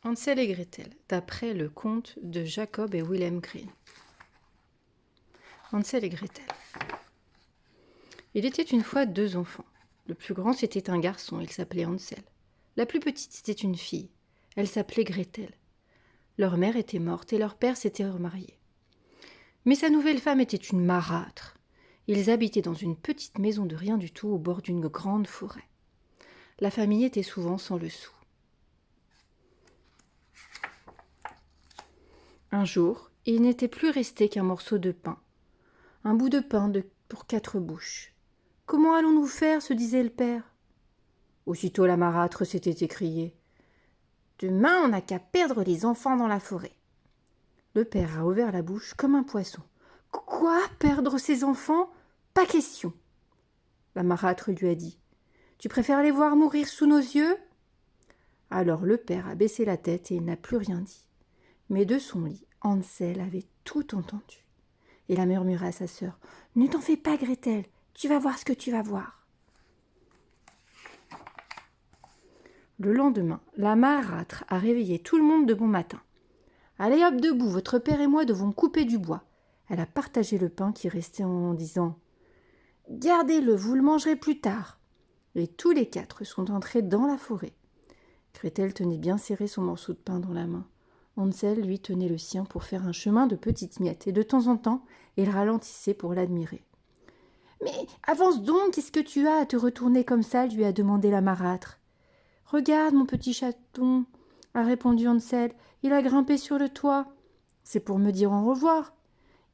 Hansel et Gretel, d'après le conte de Jacob et Wilhelm Grimm. Hansel et Gretel. Il était une fois 2 enfants. Le plus grand, c'était un garçon, il s'appelait Hansel. La plus petite, c'était une fille. Elle s'appelait Gretel. Leur mère était morte et leur père s'était remarié. Mais sa nouvelle femme était une marâtre. Ils habitaient dans une petite maison de rien du tout au bord d'une grande forêt. La famille était souvent sans le sou. Un jour, il n'était plus resté qu'un morceau de pain. Un bout de pain pour 4 bouches. « Comment allons-nous faire ?» se disait le père. Aussitôt la marâtre s'était écriée. « Demain, on n'a qu'à perdre les enfants dans la forêt. » Le père a ouvert la bouche comme un poisson. « Quoi, perdre ses enfants ? Pas question !» La marâtre lui a dit. « Tu préfères les voir mourir sous nos yeux ?» Alors le père a baissé la tête et il n'a plus rien dit. Mais de son lit, Hansel avait tout entendu. Il a murmuré à sa sœur. « Ne t'en fais pas, Gretel, tu vas voir ce que tu vas voir. » Le lendemain, la marâtre a réveillé tout le monde de bon matin. « Allez hop debout, votre père et moi devons couper du bois. » Elle a partagé le pain qui restait en disant « Gardez-le, vous le mangerez plus tard. » Et tous les 4 sont entrés dans la forêt. Gretel tenait bien serré son morceau de pain dans la main. Hansel, lui, tenait le sien pour faire un chemin de petites miettes, et de temps en temps, il ralentissait pour l'admirer. « Mais avance donc, qu'est-ce que tu as à te retourner comme ça ?» lui a demandé la marâtre. « Regarde, mon petit chaton, » a répondu Hansel, « il a grimpé sur le toit. C'est pour me dire au revoir. »«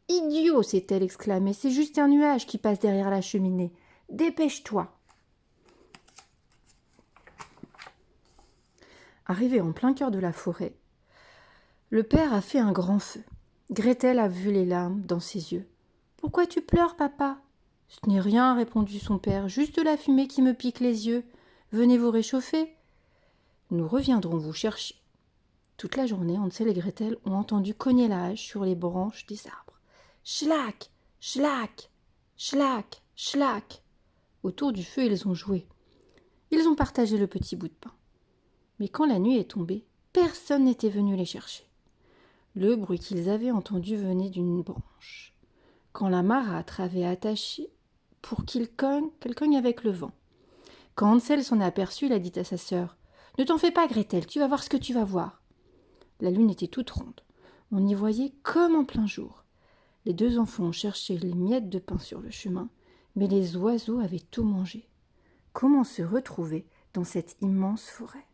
Idiot !» s'est-elle exclamée, « c'est juste un nuage qui passe derrière la cheminée. Dépêche-toi !» Arrivé en plein cœur de la forêt, le père a fait un grand feu. Gretel a vu les larmes dans ses yeux. « Pourquoi tu pleures, papa ?»« Ce n'est rien, » a répondu son père, « juste la fumée qui me pique les yeux. Venez vous réchauffer. Nous reviendrons vous chercher. » Toute la journée, Hansel et Gretel ont entendu cogner la hache sur les branches des arbres. Schlac, schlac, schlac, schlac. Autour du feu, ils ont joué. Ils ont partagé le petit bout de pain. Mais quand la nuit est tombée, personne n'était venu les chercher. Le bruit qu'ils avaient entendu venait d'une branche. Quand la marâtre avait attaché pour qu'elle cogne avec le vent. Quand Hansel s'en est aperçu, il a dit à sa sœur « Ne t'en fais pas, Gretel, tu vas voir ce que tu vas voir. » La lune était toute ronde. On y voyait comme en plein jour. Les 2 enfants ont cherché les miettes de pain sur le chemin, mais les oiseaux avaient tout mangé. Comment se retrouver dans cette immense forêt ?